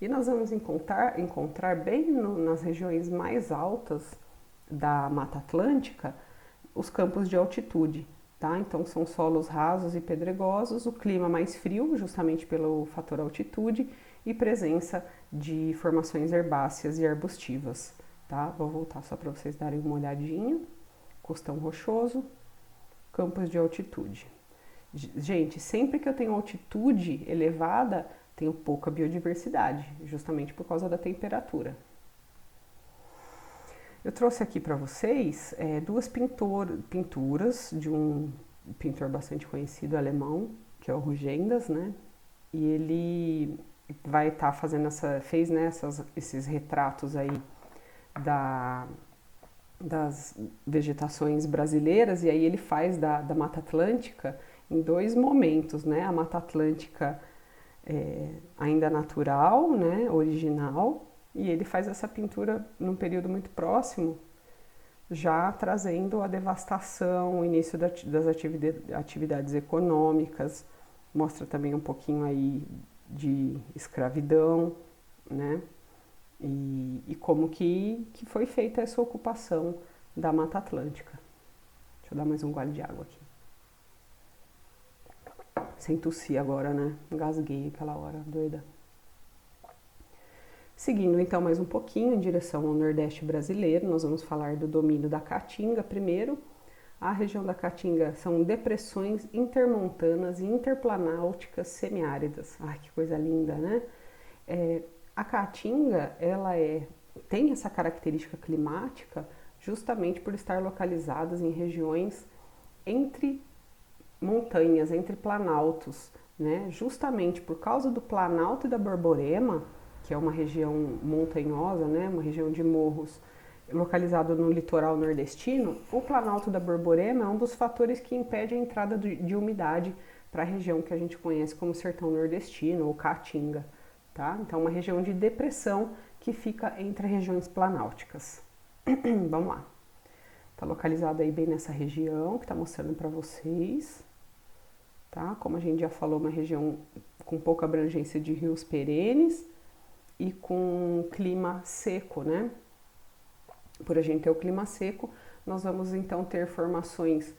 E nós vamos encontrar bem nas regiões mais altas da Mata Atlântica os campos de altitude, tá? Então são solos rasos e pedregosos, o clima mais frio, justamente pelo fator altitude, e presença de formações herbáceas e arbustivas, tá? Vou voltar só para vocês darem uma olhadinha. Costão rochoso, campos de altitude. Gente, sempre que eu tenho altitude elevada, tenho pouca biodiversidade, justamente por causa da temperatura. Eu trouxe aqui para vocês duas pinturas de um pintor bastante conhecido alemão, que é o Rugendas, né? E ele vai estar fazendo fez né, esses retratos aí das vegetações brasileiras, e aí ele faz da Mata Atlântica em dois momentos, né? A Mata Atlântica ainda natural, né, original, e ele faz essa pintura num período muito próximo, já trazendo a devastação, o início das atividades econômicas, mostra também um pouquinho aí de escravidão, né, e como que foi feita essa ocupação da Mata Atlântica. Deixa eu dar mais um gole de água aqui. Sem tossir agora, né? Engasguei aquela hora, doida. Seguindo então mais um pouquinho em direção ao Nordeste brasileiro, nós vamos falar do domínio da Caatinga primeiro. A região da Caatinga são depressões intermontanas e interplanáuticas semiáridas. Ai, que coisa linda, né? A Caatinga, tem essa característica climática justamente por estar localizadas em regiões entre montanhas, entre planaltos, né? Justamente por causa do Planalto da Borborema, que é uma região montanhosa, né? Uma região de morros localizado no litoral nordestino, o Planalto da Borborema é um dos fatores que impede a entrada de umidade para a região que a gente conhece como Sertão Nordestino ou Caatinga. Tá? Então, uma região de depressão que fica entre regiões planálticas. Vamos lá. Está localizado aí bem nessa região que está mostrando para vocês. Tá? Como a gente já falou, uma região com pouca abrangência de rios perenes e com clima seco, né? Por a gente ter o clima seco, nós vamos então ter formações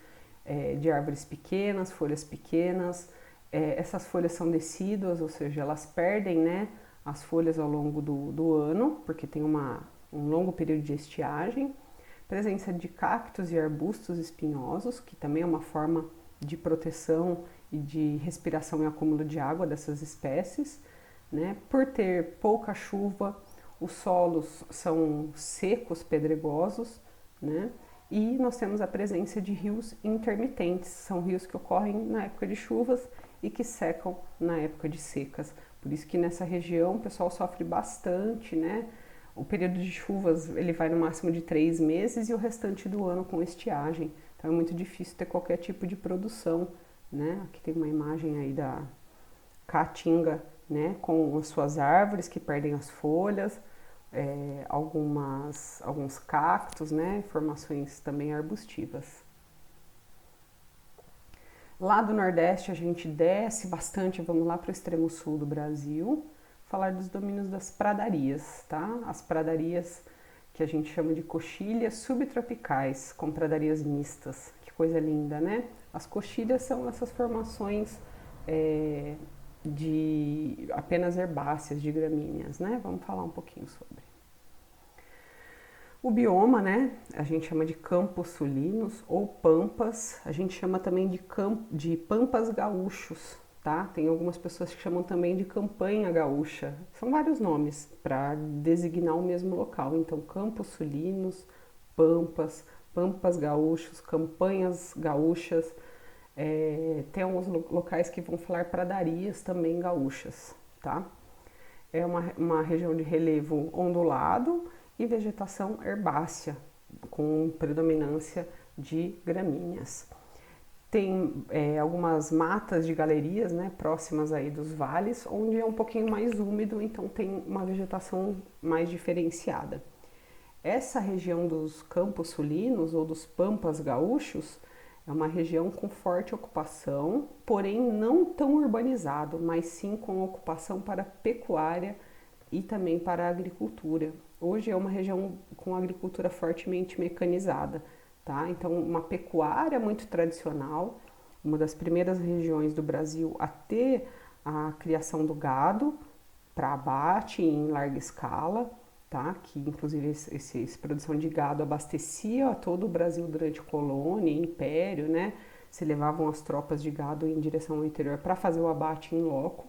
de árvores pequenas, folhas pequenas. Essas folhas são decíduas, ou seja, elas perdem, né, as folhas ao longo do ano, porque tem um longo período de estiagem. Presença de cactos e arbustos espinhosos, que também é uma forma de proteção e de respiração e acúmulo de água dessas espécies. Né? Por ter pouca chuva, os solos são secos, pedregosos, né? E nós temos a presença de rios intermitentes, são rios que ocorrem na época de chuvas e que secam na época de secas. Por isso que nessa região o pessoal sofre bastante, né? O período de chuvas ele vai no máximo de 3 meses e o restante do ano com estiagem. Então é muito difícil ter qualquer tipo de produção, né? Aqui tem uma imagem aí da Caatinga, né? Com as suas árvores que perdem as folhas, alguns cactos, né? Formações também arbustivas. Lá do Nordeste a gente desce bastante, vamos lá para o extremo sul do Brasil, falar dos domínios das pradarias, tá? As pradarias que a gente chama de coxilhas subtropicais, com pradarias mistas. Que coisa linda, né? As coxilhas são essas formações de apenas herbáceas, de gramíneas, né? Vamos falar um pouquinho sobre. O bioma, né, a gente chama de campos sulinos ou pampas, a gente chama também de pampas gaúchos, tá? Tem algumas pessoas que chamam também de campanha gaúcha. São vários nomes para designar o mesmo local. Então, campos sulinos, pampas gaúchos, campanhas gaúchas. Tem alguns locais que vão falar pradarias também gaúchas, tá? É uma região de relevo ondulado e vegetação herbácea, com predominância de gramíneas. Tem algumas matas de galerias, né, próximas aí dos vales, onde é um pouquinho mais úmido, então tem uma vegetação mais diferenciada. Essa região dos campos sulinos ou dos pampas gaúchos é uma região com forte ocupação, porém não tão urbanizado, mas sim com ocupação para pecuária e também para a agricultura. Hoje é uma região com agricultura fortemente mecanizada, tá? Então, uma pecuária muito tradicional, uma das primeiras regiões do Brasil a ter a criação do gado para abate em larga escala, tá? Que inclusive essa produção de gado abastecia todo o Brasil durante colônia, império, né? Se levavam as tropas de gado em direção ao interior para fazer o abate em loco.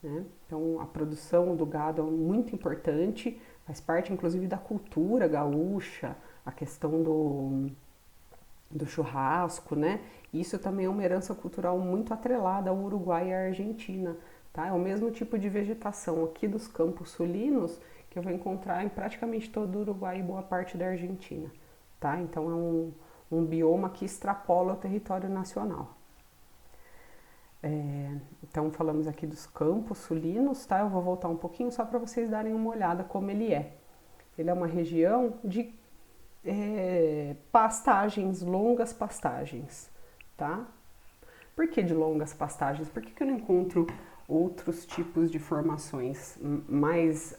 Né? Então, a produção do gado é muito importante, faz parte inclusive da cultura gaúcha, a questão do churrasco, né? Isso também é uma herança cultural muito atrelada ao Uruguai e à Argentina, tá? É o mesmo tipo de vegetação aqui dos campos sulinos que eu vou encontrar em praticamente todo o Uruguai e boa parte da Argentina, tá? Então, é um bioma que extrapola o território nacional. Então falamos aqui dos campos sulinos, tá? Eu vou voltar um pouquinho só para vocês darem uma olhada como ele é. Ele é uma região de pastagens, longas pastagens, tá? Por que de longas pastagens? Por que eu não encontro outros tipos de formações mais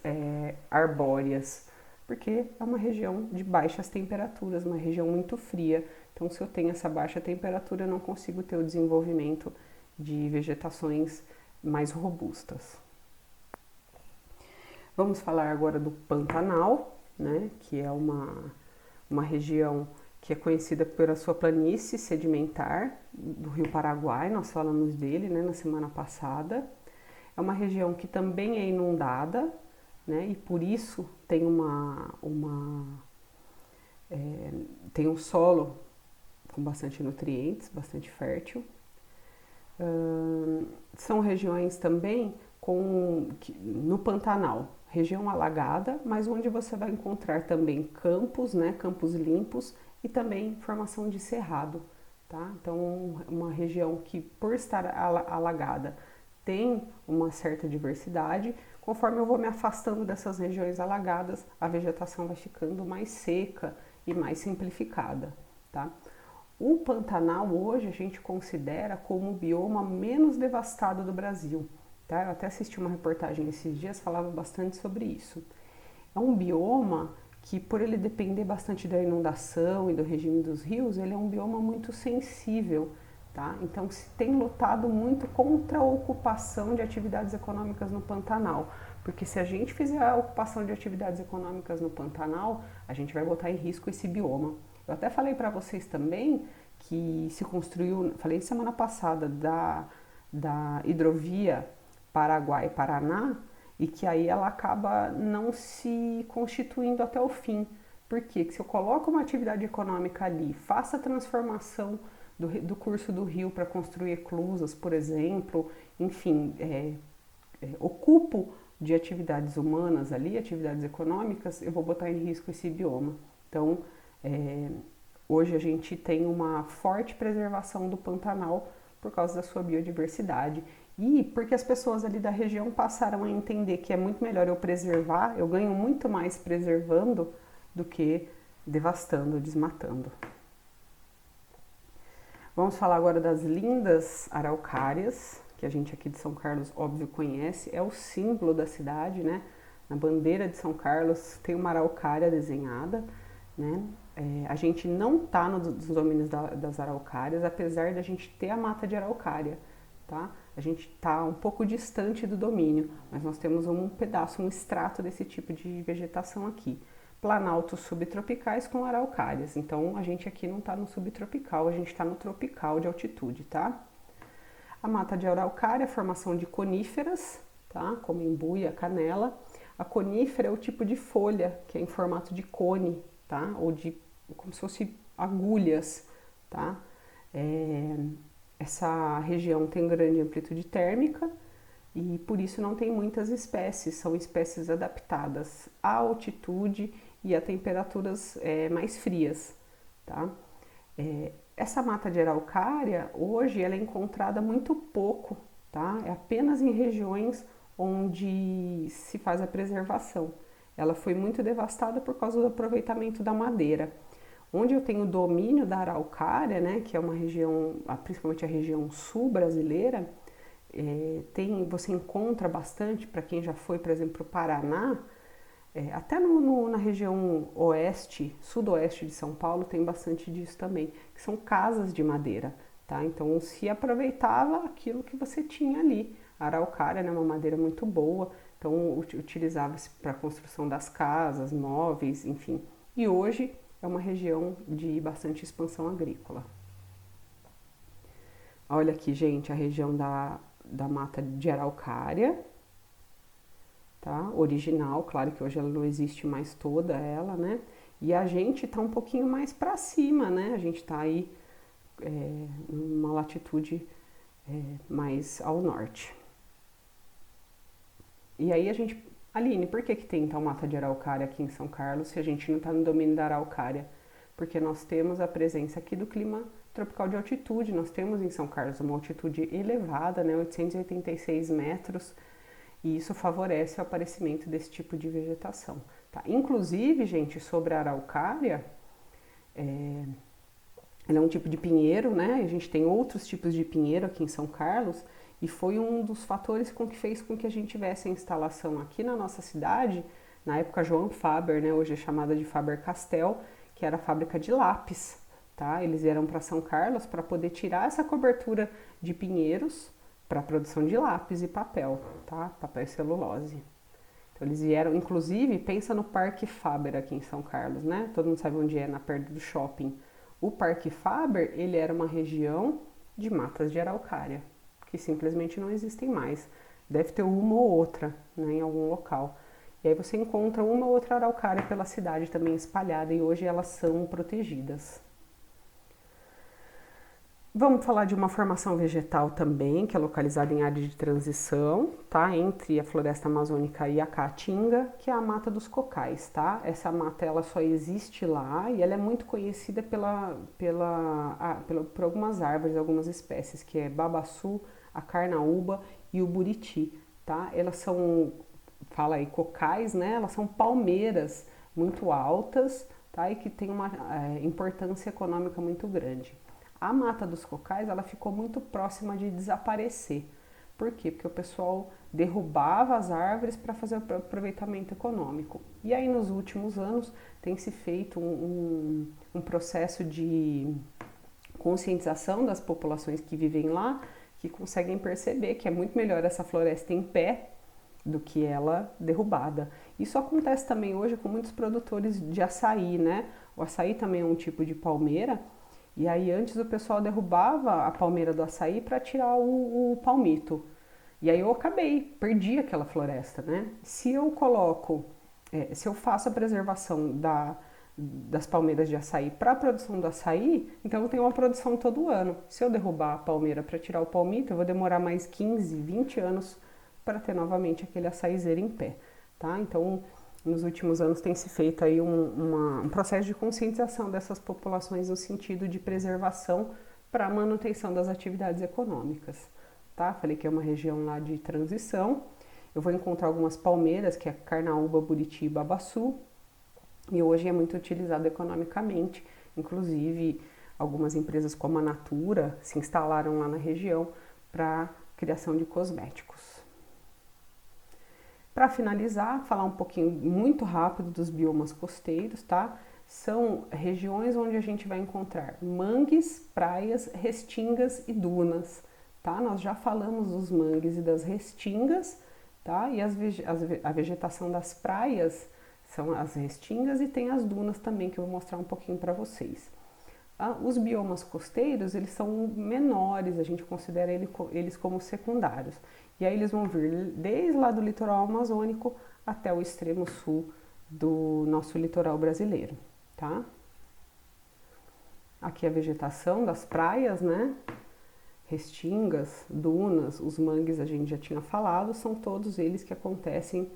arbóreas? Porque é uma região de baixas temperaturas, uma região muito fria. Então, se eu tenho essa baixa temperatura, eu não consigo ter o desenvolvimento de vegetações mais robustas. Vamos falar agora do Pantanal, né, que é uma região que é conhecida pela sua planície sedimentar do Rio Paraguai, nós falamos dele, né, na semana passada. É uma região que também é inundada, né, e por isso tem tem um solo com bastante nutrientes, bastante fértil. São regiões também no Pantanal, região alagada, mas onde você vai encontrar também campos, né, campos limpos e também formação de cerrado, tá? Então, uma região que, por estar alagada, tem uma certa diversidade. Conforme eu vou me afastando dessas regiões alagadas, a vegetação vai ficando mais seca e mais simplificada, tá? O Pantanal hoje a gente considera como o bioma menos devastado do Brasil. Tá? Eu até assisti uma reportagem esses dias, falava bastante sobre isso. É um bioma que, por ele depender bastante da inundação e do regime dos rios, ele é um bioma muito sensível. Tá? Então se tem lutado muito contra a ocupação de atividades econômicas no Pantanal. Porque se a gente fizer a ocupação de atividades econômicas no Pantanal, a gente vai botar em risco esse bioma. Eu até falei para vocês também que se construiu, falei semana passada, da hidrovia Paraguai-Paraná, e que aí ela acaba não se constituindo até o fim. Por quê? Porque se eu coloco uma atividade econômica ali, faço a transformação do curso do rio para construir eclusas, por exemplo, enfim, ocupo de atividades humanas ali, atividades econômicas, eu vou botar em risco esse bioma. Então, hoje a gente tem uma forte preservação do Pantanal por causa da sua biodiversidade e porque as pessoas ali da região passaram a entender que é muito melhor eu preservar, eu ganho muito mais preservando do que devastando, desmatando. Vamos falar agora das lindas araucárias, que a gente aqui de São Carlos, óbvio, conhece, é o símbolo da cidade, né? Na bandeira de São Carlos tem uma araucária desenhada, né? A gente não está nos domínios das araucárias, apesar de a gente ter a mata de araucária, tá? A gente está um pouco distante do domínio, mas nós temos um pedaço, um extrato desse tipo de vegetação aqui. Planaltos subtropicais com araucárias, então a gente aqui não está no subtropical, a gente está no tropical de altitude, tá? A mata de araucária, formação de coníferas, tá? Como embu e a canela. A conífera é o tipo de folha que é em formato de cone, tá? Ou de como se fosse agulhas, tá? Essa região tem grande amplitude térmica e por isso não tem muitas espécies, são espécies adaptadas à altitude e a temperaturas mais frias, tá? Essa mata de araucária, hoje, ela é encontrada muito pouco, tá? É apenas em regiões onde se faz a preservação. Ela foi muito devastada por causa do aproveitamento da madeira. Onde eu tenho domínio da araucária, né, que é uma região, principalmente a região sul brasileira, você encontra bastante, para quem já foi, por exemplo, para o Paraná, até na região oeste, sudoeste de São Paulo, tem bastante disso também, que são casas de madeira, tá? Então se aproveitava aquilo que você tinha ali. A araucária é uma madeira muito boa, então utilizava-se para a construção das casas, móveis, enfim. E hoje é uma região de bastante expansão agrícola. Olha aqui, gente, a região da mata de araucária, tá? Original, claro que hoje ela não existe mais toda ela, né? E a gente tá um pouquinho mais para cima, né? A gente tá aí numa latitude mais ao norte. E aí Aline, por que tem então mata de araucária aqui em São Carlos se a gente não está no domínio da araucária? Porque nós temos a presença aqui do clima tropical de altitude, nós temos em São Carlos uma altitude elevada, né, 886 metros, e isso favorece o aparecimento desse tipo de vegetação. Tá? Inclusive, gente, sobre a araucária, ela é um tipo de pinheiro, né? A gente tem outros tipos de pinheiro aqui em São Carlos, e foi um dos fatores que fez com que a gente tivesse a instalação aqui na nossa cidade, na época João Faber, né? Hoje é chamada de Faber-Castell, que era a fábrica de lápis, tá? Eles vieram para São Carlos para poder tirar essa cobertura de pinheiros para a produção de lápis e papel, tá? Papel e celulose. Então eles vieram, inclusive, pensa no Parque Faber aqui em São Carlos, né? Todo mundo sabe onde é, na perto do shopping. O Parque Faber, ele era uma região de matas de araucária, que simplesmente não existem mais. Deve ter uma ou outra, né, em algum local. E aí você encontra uma ou outra araucária pela cidade também espalhada e hoje elas são protegidas. Vamos falar de uma formação vegetal também, que é localizada em área de transição, tá? Entre a floresta amazônica e a caatinga, que é a mata dos cocais, tá? Essa mata ela só existe lá e ela é muito conhecida por algumas árvores, algumas espécies, que é babaçu, a carnaúba e o buriti, tá? Elas são, fala aí, cocais, né? Elas são palmeiras muito altas, tá? E que tem uma importância econômica muito grande. A mata dos cocais ela ficou muito próxima de desaparecer. Por quê? Porque o pessoal derrubava as árvores para fazer o aproveitamento econômico. E aí nos últimos anos tem se feito um processo de conscientização das populações que vivem lá, que conseguem perceber que é muito melhor essa floresta em pé do que ela derrubada. Isso acontece também hoje com muitos produtores de açaí, né? O açaí também é um tipo de palmeira. E aí antes o pessoal derrubava a palmeira do açaí para tirar o palmito. E aí eu perdi aquela floresta, né? Se eu se eu faço a preservação das palmeiras de açaí para a produção do açaí, então eu tenho uma produção todo ano. Se eu derrubar a palmeira para tirar o palmito, eu vou demorar mais 15, 20 anos para ter novamente aquele açaizeiro em pé, tá? Então nos últimos anos tem se feito aí um processo de conscientização dessas populações no sentido de preservação para a manutenção das atividades econômicas, tá? Falei que é uma região lá de transição. Eu vou encontrar algumas palmeiras, que é carnaúba, buriti e babaçu, e hoje é muito utilizado economicamente. Inclusive, algumas empresas como a Natura se instalaram lá na região para criação de cosméticos. Para finalizar, falar um pouquinho muito rápido dos biomas costeiros, tá? São regiões onde a gente vai encontrar mangues, praias, restingas e dunas, tá? Nós já falamos dos mangues e das restingas, tá? E a vegetação das praias são as restingas e tem as dunas também, que eu vou mostrar um pouquinho para vocês. Os biomas costeiros, eles são menores, a gente considera eles como secundários. E aí eles vão vir desde lá do litoral amazônico até o extremo sul do nosso litoral brasileiro, tá? Aqui a vegetação das praias, né? Restingas, dunas, os mangues a gente já tinha falado, são todos eles que acontecem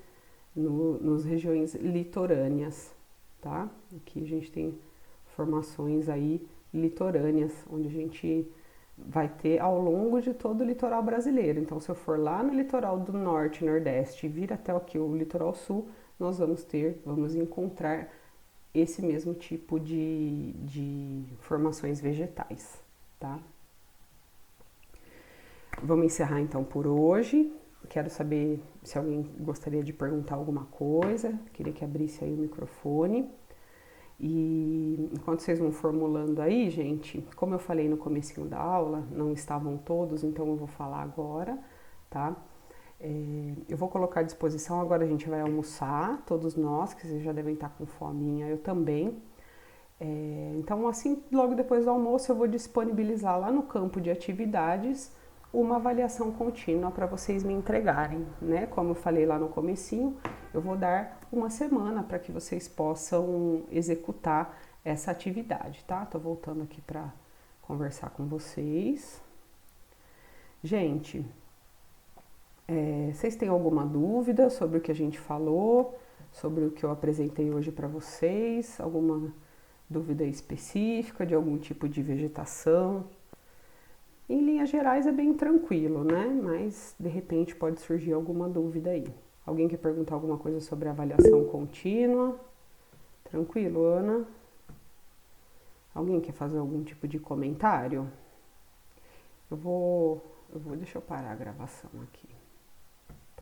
nas regiões litorâneas, tá? Aqui a gente tem formações aí litorâneas, onde a gente vai ter ao longo de todo o litoral brasileiro. Então, se eu for lá no litoral do norte e nordeste e vir até aqui o litoral sul, nós vamos encontrar esse mesmo tipo de formações vegetais, tá? Vamos encerrar então por hoje. Quero saber se alguém gostaria de perguntar alguma coisa, queria que abrisse aí o microfone. E enquanto vocês vão formulando aí, gente, como eu falei no comecinho da aula, não estavam todos, então eu vou falar agora, tá? Eu vou colocar à disposição, agora a gente vai almoçar, todos nós, que vocês já devem estar com fominha, eu também. Então, assim, logo depois do almoço, eu vou disponibilizar lá no campo de atividades uma avaliação contínua para vocês me entregarem, né? Como eu falei lá no comecinho, eu vou dar uma semana para que vocês possam executar essa atividade, tá? Tô voltando aqui para conversar com vocês. Gente, vocês têm alguma dúvida sobre o que a gente falou, sobre o que eu apresentei hoje para vocês? Alguma dúvida específica de algum tipo de vegetação? Em linhas gerais é bem tranquilo, né? Mas de repente pode surgir alguma dúvida aí. Alguém quer perguntar alguma coisa sobre avaliação contínua? Tranquilo, Ana? Alguém quer fazer algum tipo de comentário? Deixa eu parar a gravação aqui.